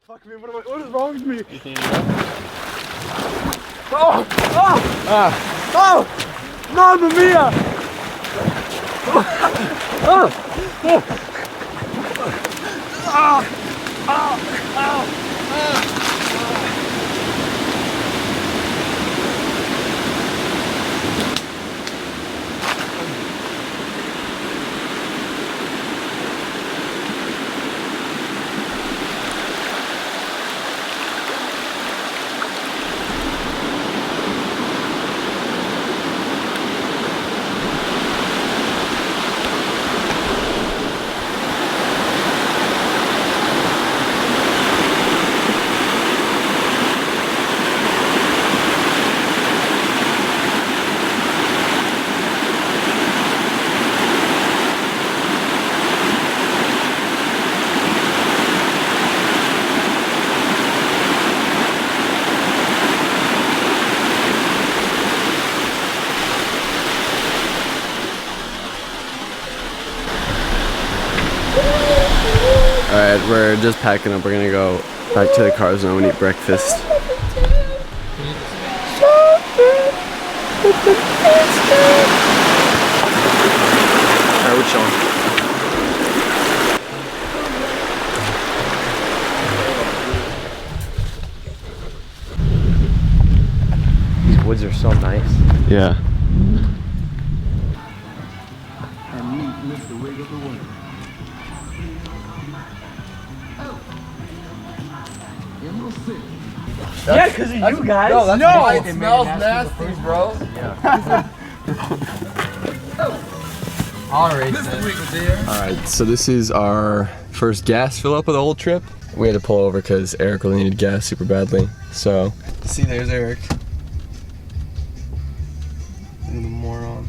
Fuck me, what is wrong with me? Oh! Oh! Oh! Mamma mia! Oh! Oh! Oh! Alright, we're just packing up. We're gonna go back to the car zone and eat breakfast. Alright, we're chilling. These woods are so nice. Yeah. Yeah, because of you guys. No, that's no. why it smells nasty, bro. Yeah. Alright, so this is our first gas fill up of the whole trip. We had to pull over because Eric really needed gas super badly. So, see, there's Eric. The moron.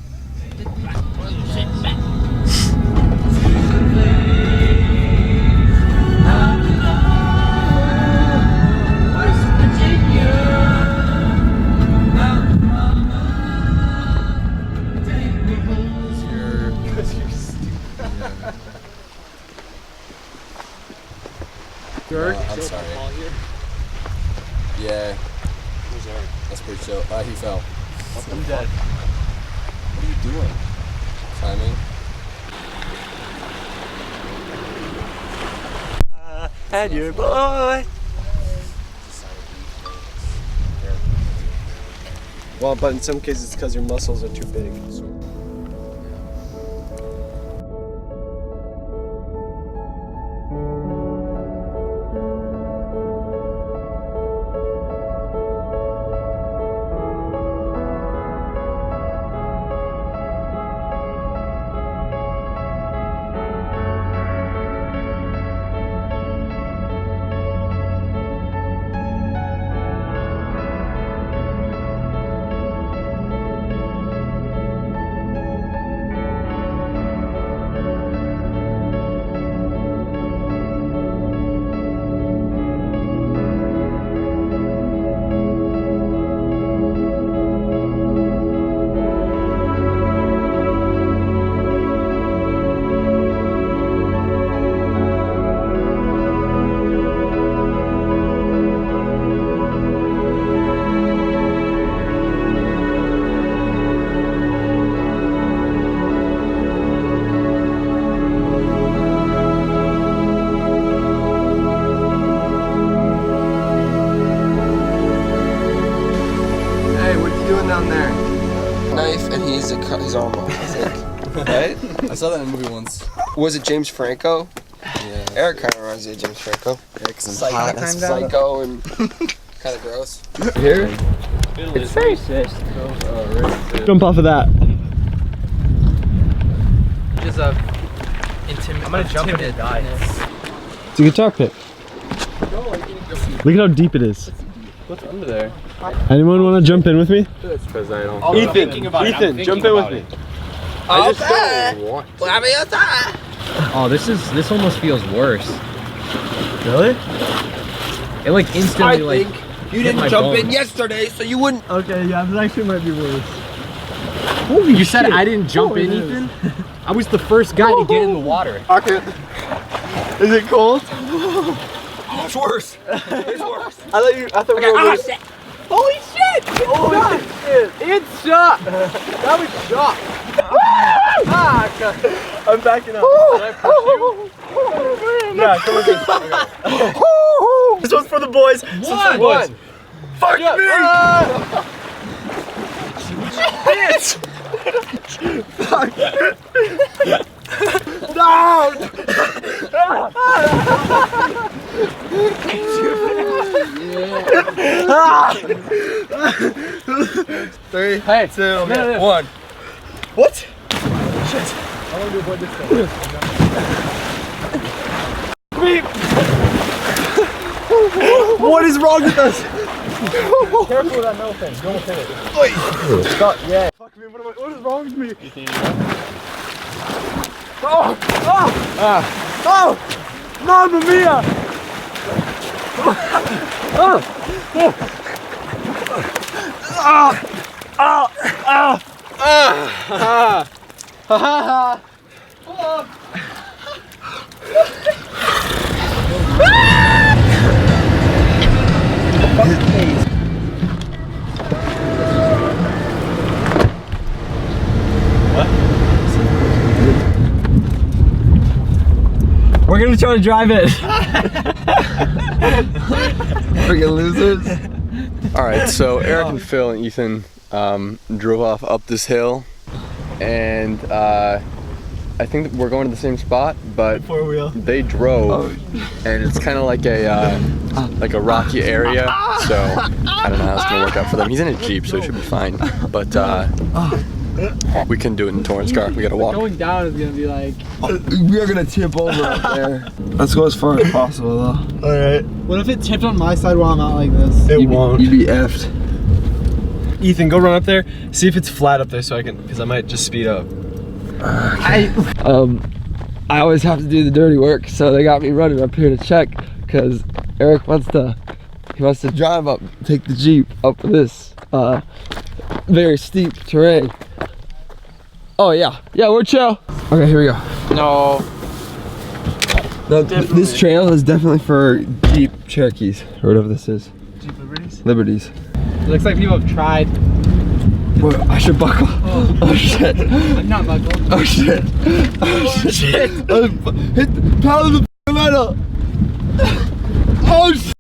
I'm sorry. Yeah. Who's Eric? That's pretty chill. He fell. I'm dead. What are you doing? Climbing? And your boy. Well, but in some cases it's because your muscles are too big. His arm off, I think. Right? I saw that in a movie once. Was it James Franco? Yeah. Eric kind of reminds me of James Franco. Eric's Hot, psycho, and kind of gross. Here? It's racist. Jump off of that. Just I'm gonna jump into die. It's a guitar pick. Look at how deep it is. What's under there? Anyone want to jump in with me? That's because I don't. Ethan, jump in with me. I just don't want to. Oh, this almost feels worse. Really? It like instantly like. You didn't jump in yesterday, so you wouldn't. Okay, yeah, this actually might be worse. Holy you said I didn't jump in, Ethan? I was the first guy to get in the water. Okay. Is it cold? It's worse. It's worse. I thought we were gonna shit. Holy shit! Holy shit! It's shot! That was shot! I'm backing up. Can I push you? Yeah, come on. This one's for the boys. This one's for the boys. Fuck me! Bitch! Fuck! No! 3, Hey, 2, no. 1. What? Shit. I want to avoid this thing. What is wrong with us? Careful with that metal thing. Don't hit it. Stop. Yeah. Fuck me. What is wrong with me? Oh! Mamma mia! We're gonna try to drive it. Freaking losers. Alright, so Eric and Phil and Ethan drove off up this hill, and I think that we're going to the same spot, but they drove, and it's kind of like a rocky area, so I don't know how it's gonna work out for them. He's in a Jeep, so it should be fine, but we can do it in Torrance car. We gotta walk. Going down is gonna be like. We are gonna tip over up there. Let's go as far as possible though. Alright. What if it tipped on my side while I'm out like this? It won't. You'd be effed. Ethan, go run up there. See if it's flat up there so I can, because I might just speed up. I always have to do the dirty work, so they got me running up here to check because Eric wants to drive up, take the Jeep up this very steep terrain. Oh yeah, we're chill. Okay, here we go. No. This trail is definitely for Jeep Cherokees or whatever this is. Jeep Liberties? Liberties. It looks like people have tried. Wait, I should buckle. Oh shit. I'm not buckled. Oh shit. Oh shit. Hit the pedal of the metal. Oh shit.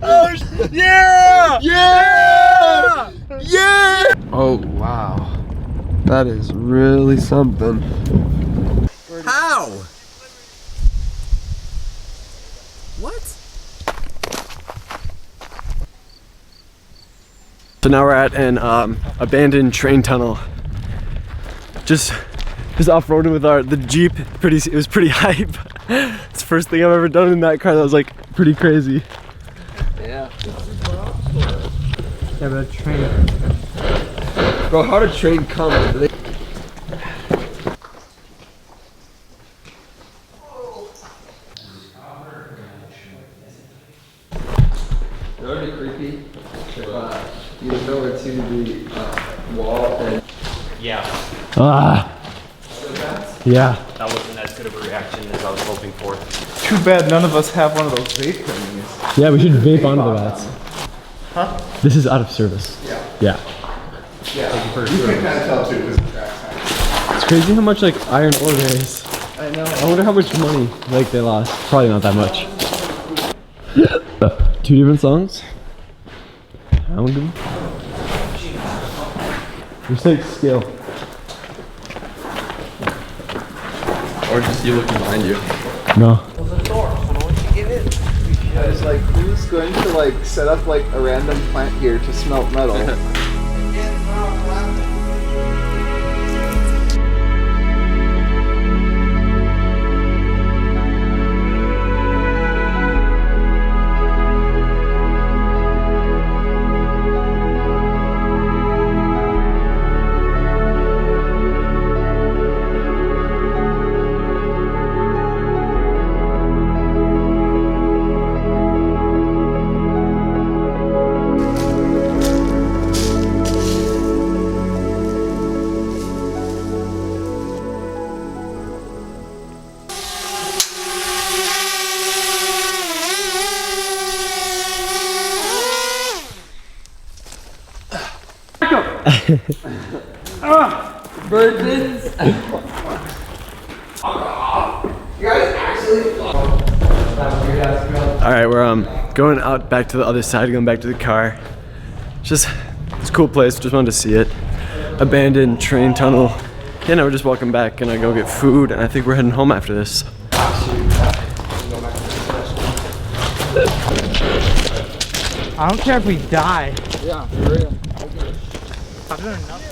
Oh shit. Yeah. Yeah. Yeah. Oh wow. That is really something. How? What? So now we're at an abandoned train tunnel. Just off-roading with the Jeep. It was pretty hype. It's the first thing I've ever done in that car. That was like pretty crazy. Yeah. Yeah, but a train. Bro, how did train come? It would be creepy if you go over to the wall and Yeah. That wasn't as good of a reaction as I was hoping for. Too bad none of us have one of those vape things. Yeah, we should vape onto the bats. Huh? This is out of service. Yeah. You can kind of tell too because the track's high. It's crazy how much like iron ore there is. I know. I wonder how much money like they lost. Probably not that much. 2 different songs. I don't give a... Mistake skill. Or just you looking behind you. No. Guys, like, who's going to like set up like a random plant here to smelt metal? Virgins. All right, we're going out back to the other side, going back to the car. It's a cool place. Just wanted to see it. Abandoned train tunnel. Yeah, now we're just walking back, gonna go get food, and I think we're heading home after this. I don't care if we die. Yeah, for real. I've done enough.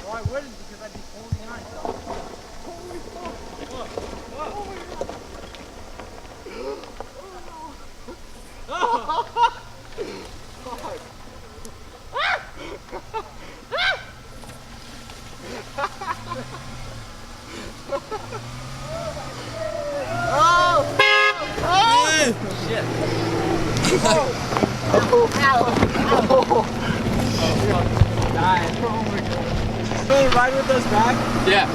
Well, I wouldn't because I'd be holding on. Holy fuck! Look! Oh Ride with us back? Yeah.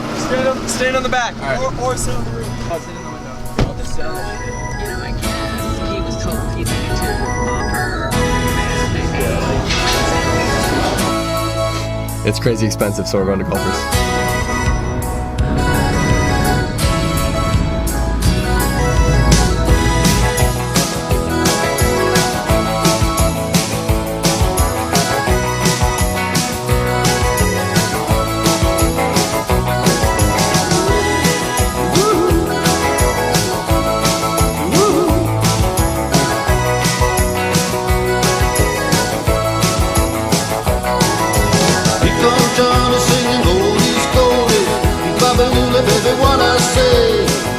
Stand on the back. All right. Or sit on the roof. I'll sit in the window. I'll just sit on the shit. You know, I guess he was told he needed to offer It's crazy expensive, so we're going to Culver's. Johnny singing oldies goldies, Babylula, baby, what I say.